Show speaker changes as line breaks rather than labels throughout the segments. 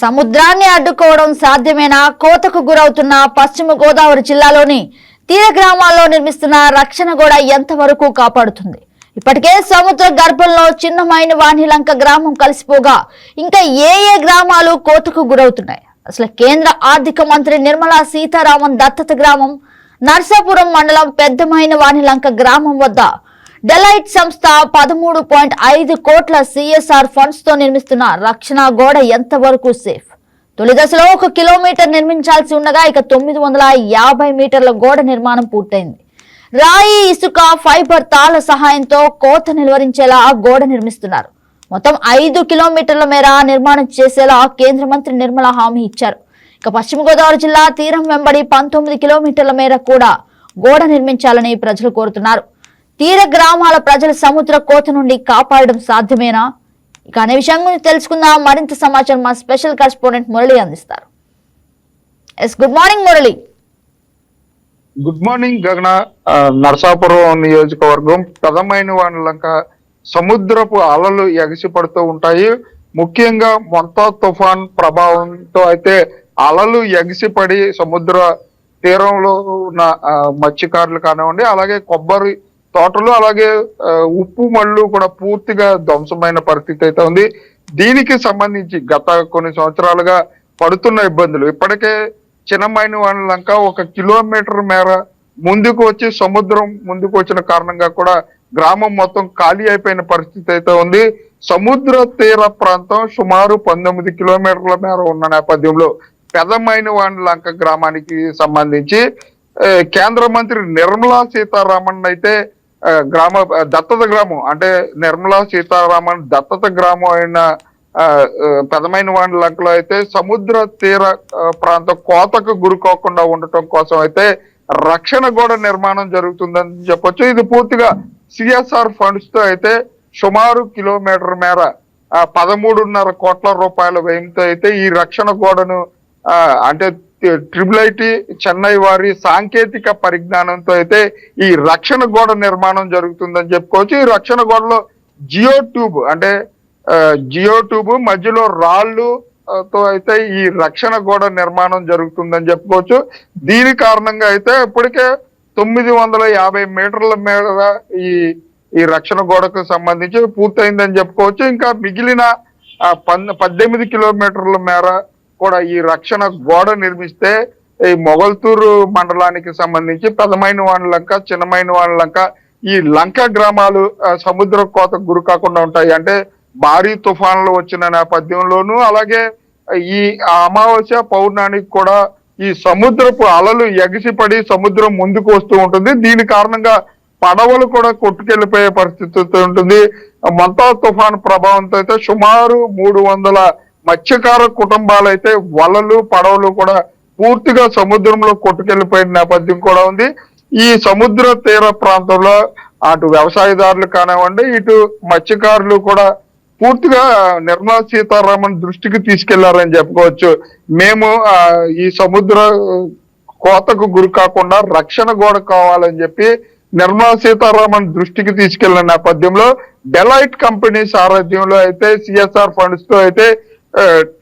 సముద్రాన్ని అడ్డుకోవడం సాధ్యమేనా? కోతకు గురవుతున్న పశ్చిమ గోదావరి జిల్లాలోని తీర గ్రామాల్లో నిర్మిస్తున్న రక్షణ గోడ ఎంతవరకు కాపాడుతుంది? ఇప్పటికే సముద్ర గర్భంలో చిన్నమైన వాణిలంక గ్రామం కలిసిపోగా ఇంకా ఏ గ్రామాలు కోతకు గురవుతున్నాయి? అసలు కేంద్ర ఆర్థిక మంత్రి నిర్మలా సీతారామన్ దత్తత గ్రామం నర్సాపురం మండలం పెద్దమైన వాణిలంక గ్రామం వద్ద డెలైట్ సంస్థ 13.5 కోట్ల సిఎస్ఆర్ ఫండ్స్ తో నిర్మిస్తున్న రక్షణ గోడ ఎంతవరకు సేఫ్? తొలి దశలో 1 కిలోమీటర్ నిర్మించాల్సి ఉండగా ఇక 950 మీటర్ల గోడ నిర్మాణం పూర్తయింది. రాయి, ఇసుక, ఫైబర్ తాళ్ల సహాయంతో కోత నిలువరించేలా గోడ నిర్మిస్తున్నారు. మొత్తం 5 కిలోమీటర్ల మేర నిర్మాణం చేసేలా కేంద్ర మంత్రి నిర్మలా హామీ ఇచ్చారు. ఇక పశ్చిమ గోదావరి జిల్లా తీరం వెంబడి 19 కిలోమీటర్ల మేర కూడా గోడ నిర్మించాలని ప్రజలు కోరుతున్నారు. తీర గ్రామాల ప్రజల సముద్ర కోత నుండి కాపాడడం సాధ్యమేనా? ఇక అనే విషయం గురించి తెలుసుకుందాం. మరింత సమాచారం మా స్పెషల్ కరెస్పాండెంట్ మురళి అందిస్తారు. Good morning Murali.
Good morning గగన. నరసాపురం నియోజకవర్గం పెదమైన వానలంక సముద్రపు అలలు ఎగసిపడుతూ ఉంటాయి. ముఖ్యంగా మొంతా తుఫాన్ ప్రభావంతో అయితే అలలు ఎగసిపడి సముద్ర తీరంలో ఉన్న మత్స్యకారులు కానివ్వండి, అలాగే కొబ్బరి తోటలు, అలాగే ఉప్పు మళ్ళు కూడా పూర్తిగా ధ్వంసమైన పరిస్థితి అయితే ఉంది. దీనికి సంబంధించి గత కొన్ని సంవత్సరాలుగా పడుతున్న ఇబ్బందులు ఇప్పటికే చిన్నమైన వానలంక 1 కిలోమీటర్ మేర ముందుకు వచ్చి సముద్రం ముందుకు వచ్చిన కారణంగా కూడా గ్రామం మొత్తం ఖాళీ అయిపోయిన పరిస్థితి అయితే ఉంది. సముద్ర తీర ప్రాంతం సుమారు 19 కిలోమీటర్ల మేర ఉన్న నేపథ్యంలో పెదమైన వానలంక గ్రామానికి సంబంధించి కేంద్ర మంత్రి నిర్మలా సీతారామన్ అయితే దత్తత గ్రామం అంటే నిర్మలా సీతారామన్ దత్తత గ్రామం అయిన పెదమైన వానలంకలో అయితే సముద్ర తీర ప్రాంతం కోతకు గురికోకుండా ఉండటం కోసం అయితే రక్షణ గోడ నిర్మాణం జరుగుతుందని చెప్పొచ్చు. ఇది పూర్తిగా సిఎస్ఆర్ ఫండ్స్ తో అయితే సుమారు కిలోమీటర్ మేర 13.5 కోట్ల రూపాయల వ్యయంతో అయితే ఈ రక్షణ గోడను అంటే ట్రిపుల్ చెన్నై వారి సాంకేతిక పరిజ్ఞానంతో అయితే ఈ రక్షణ గోడ నిర్మాణం జరుగుతుందని చెప్పుకోవచ్చు. ఈ రక్షణ గోడలో జియో ట్యూబ్ మధ్యలో రాళ్ళు తో అయితే ఈ రక్షణ గోడ నిర్మాణం జరుగుతుందని చెప్పుకోవచ్చు. దీని కారణంగా అయితే ఇప్పటికే 950 మీటర్ల మేర ఈ రక్షణ గోడకు సంబంధించి పూర్తయిందని చెప్పుకోవచ్చు. ఇంకా మిగిలిన 18 కిలోమీటర్ల మేర కూడా ఈ రక్షణ గోడ నిర్మిస్తే ఈ మొగల్తూరు మండలానికి సంబంధించి పెదమైన వానలంక, చిన్నమైన వానలంక ఈ లంక గ్రామాలు సముద్ర కోతకు గురి కాకుండా ఉంటాయి. అంటే భారీ తుఫాన్లు వచ్చిన నేపథ్యంలోనూ, అలాగే ఈ అమావాస్య పౌర్ణానికి కూడా ఈ సముద్రపు అలలు ఎగిసిపడి సముద్రం ముందుకు వస్తూ ఉంటుంది. దీని కారణంగా పడవలు కూడా కొట్టుకెళ్లిపోయే పరిస్థితి ఉంటుంది. మొంతా తుఫాన్ ప్రభావంతో అయితే సుమారు 300 మత్స్యకార కుటుంబాలు అయితే వలలు, పడవలు కూడా పూర్తిగా సముద్రంలో కొట్టుకెళ్లిపోయిన నేపథ్యం కూడా ఉంది. ఈ సముద్ర తీర ప్రాంతంలో అటు వ్యవసాయదారులు కానివ్వండి, ఇటు మత్స్యకారులు కూడా పూర్తిగా నిర్మలా సీతారామన్ దృష్టికి తీసుకెళ్లారని చెప్పుకోవచ్చు. మేము ఈ సముద్ర కోతకు గురి కాకుండా రక్షణ గోడ కావాలని చెప్పి నిర్మలా సీతారామన్ దృష్టికి తీసుకెళ్లిన నేపథ్యంలో డెలైట్ కంపెనీ సారథ్యంలో అయితే సిఎస్ఆర్ ఫండ్స్ తో అయితే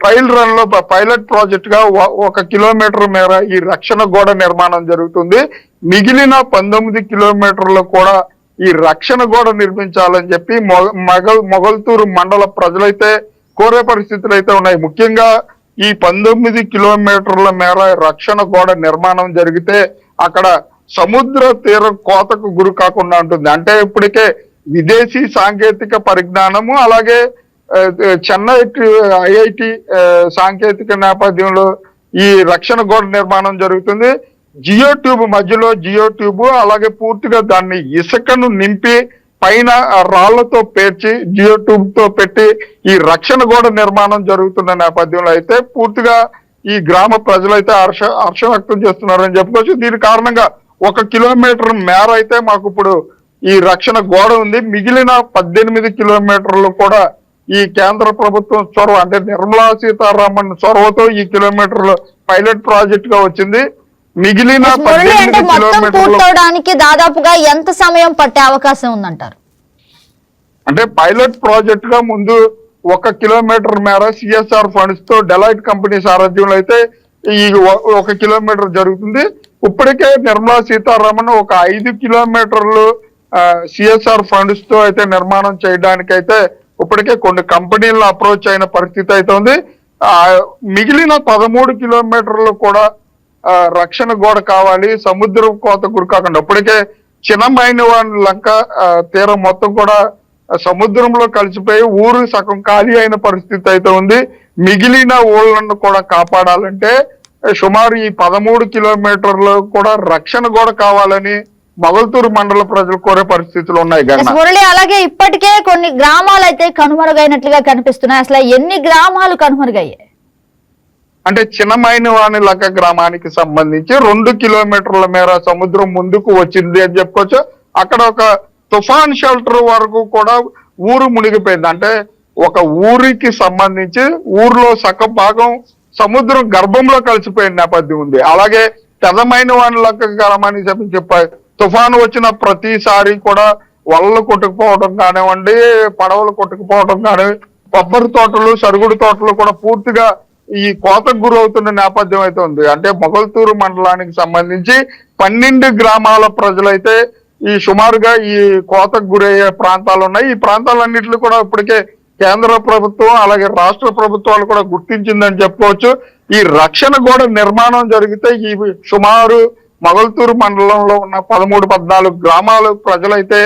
ట్రయల్ రన్ లో పైలట్ ప్రాజెక్ట్ గా 1 కిలోమీటర్ మేర ఈ రక్షణ గోడ నిర్మాణం జరుగుతుంది. మిగిలిన 19 కిలోమీటర్లు కూడా ఈ రక్షణ గోడ నిర్మించాలని చెప్పి మొగల్తూరు మండల ప్రజలైతే కోరే పరిస్థితులు అయితే ఉన్నాయి. ముఖ్యంగా ఈ 19 కిలోమీటర్ల మేర రక్షణ గోడ నిర్మాణం జరిగితే అక్కడ సముద్ర తీరం కోతకు గురి కాకుండా ఉంటుంది. అంటే ఇప్పటికే విదేశీ సాంకేతిక పరిజ్ఞానము, అలాగే చెన్నై ఐఐటి సాంకేతిక నేపథ్యంలో ఈ రక్షణ గోడ నిర్మాణం జరుగుతుంది. జియో ట్యూబ్ మధ్యలో జియో ట్యూబ్, అలాగే పూర్తిగా దాన్ని ఇసుకను నింపి పైన రాళ్లతో పేర్చి జియో ట్యూబ్ తో పెట్టి ఈ రక్షణ గోడ నిర్మాణం జరుగుతున్న నేపథ్యంలో అయితే పూర్తిగా ఈ గ్రామ ప్రజలైతే హర్షం వ్యక్తం చేస్తున్నారని చెప్పుకోవచ్చు. దీని కారణంగా 1 కిలోమీటర్ మేర అయితే మాకు ఇప్పుడు ఈ రక్షణ గోడ ఉంది. మిగిలిన 18 కిలోమీటర్లు కూడా ఈ కేంద్ర ప్రభుత్వం చొరవ అంటే నిర్మలా సీతారామన్ చొరవతో ఈ కిలోమీటర్లు పైలట్ ప్రాజెక్ట్ గా వచ్చింది. మిగిలిన 18
కిలోమీటర్లకి దాదాపుగా ఎంత సమయం పట్టే అవకాశం ఉందంటారు?
అంటే పైలట్ ప్రాజెక్ట్ గా ముందు 1 కిలోమీటర్ మేర సిఎస్ఆర్ ఫండ్స్ తో డెలైట్ కంపెనీ సారథ్యంలో అయితే ఈ 1 కిలోమీటర్ జరుగుతుంది. ఇప్పటికే నిర్మలా సీతారామన్ ఒక 5 కిలోమీటర్లు సిఎస్ఆర్ ఫండ్స్ తో అయితే నిర్మాణం చేయడానికి అయితే ఇప్పటికే కొన్ని కంపెనీలను అప్రోచ్ అయిన పరిస్థితి అయితే ఉంది. మిగిలిన 13 కిలోమీటర్లు కూడా రక్షణ గోడ కావాలి, సముద్రం కోత గురి కాకుండా. ఇప్పటికే చిన్నమైనవాన్ లంక తీరం మొత్తం కూడా సముద్రంలో కలిసిపోయి ఊరు సగం ఖాళీ అయిన పరిస్థితి అయితే ఉంది. మిగిలిన ఊళ్ళను కూడా కాపాడాలంటే సుమారు ఈ 13 కిలోమీటర్లు కూడా రక్షణ గోడ కావాలని మొగల్తూరు మండల ప్రజలు కోరే పరిస్థితులు ఉన్నాయి.
మురళి, అలాగే ఇప్పటికే కొన్ని గ్రామాలు అయితే కనుమరుగైనట్లుగా కనిపిస్తున్నాయి. అసలు ఎన్ని గ్రామాలు కనుమరుగయ్యాయి?
అంటే చిన్నమైనవాణి లక్క గ్రామానికి సంబంధించి 2 కిలోమీటర్ల మేర సముద్రం ముందుకు వచ్చింది అని చెప్పుకోవచ్చు. అక్కడ ఒక తుఫాన్ షెల్టర్ వరకు కూడా ఊరు మునిగిపోయింది. అంటే ఒక ఊరికి సంబంధించి ఊర్లో సగం భాగం సముద్రం గర్భంలో కలిసిపోయిన నేపథ్యం ఉంది. అలాగే పెదమైనవాణి లక్క గ్రామానికి చెప్పారు, తుఫాను వచ్చిన ప్రతిసారి కూడా వలలు కొట్టుకుపోవడం కానివ్వండి, పడవలు కొట్టుకుపోవడం కానివ్వండి, కొబ్బరి తోటలు, సరుగుడు తోటలు కూడా పూర్తిగా ఈ కోతకు గురవుతున్న నేపథ్యం అయితే ఉంది. అంటే మొగల్తూరు మండలానికి సంబంధించి 12 గ్రామాల ప్రజలైతే ఈ సుమారుగా ఈ కోతకు గురయ్యే ప్రాంతాలు ఉన్నాయి. ఈ ప్రాంతాలన్నింటినీ కూడా ఇప్పటికే కేంద్ర ప్రభుత్వం అలాగే రాష్ట్ర ప్రభుత్వాలు కూడా గుర్తించిందని చెప్పుకోవచ్చు. ఈ రక్షణ గోడ నిర్మాణం జరిగితే ఈ సుమారు మొగల్తూరు మండలంలో ఉన్న 13-14 గ్రామాల ప్రజలైతే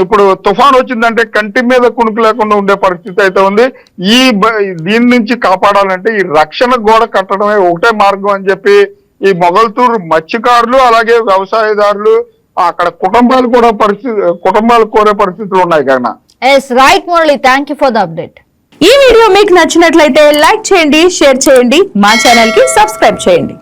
ఇప్పుడు తుఫాన్ వచ్చిందంటే కంటి మీద కునుకు లేకుండా ఉండే పరిస్థితి అయితే ఉంది. దీని నుంచి కాపాడాలంటే ఈ రక్షణ గోడ కట్టడమే ఒకటే మార్గం అని చెప్పి ఈ మొగల్తూరు మత్స్యకారులు అలాగే వ్యవసాయదారులు అక్కడ కుటుంబాలు కోరే పరిస్థితులు ఉన్నాయి. కదా
right Murali, thank you for the update.
ఈ వీడియో మీకు నచ్చినట్లయితే లైక్ చేయండి, షేర్ చేయండి, మా ఛానల్ కి సబ్స్క్రైబ్ చేయండి.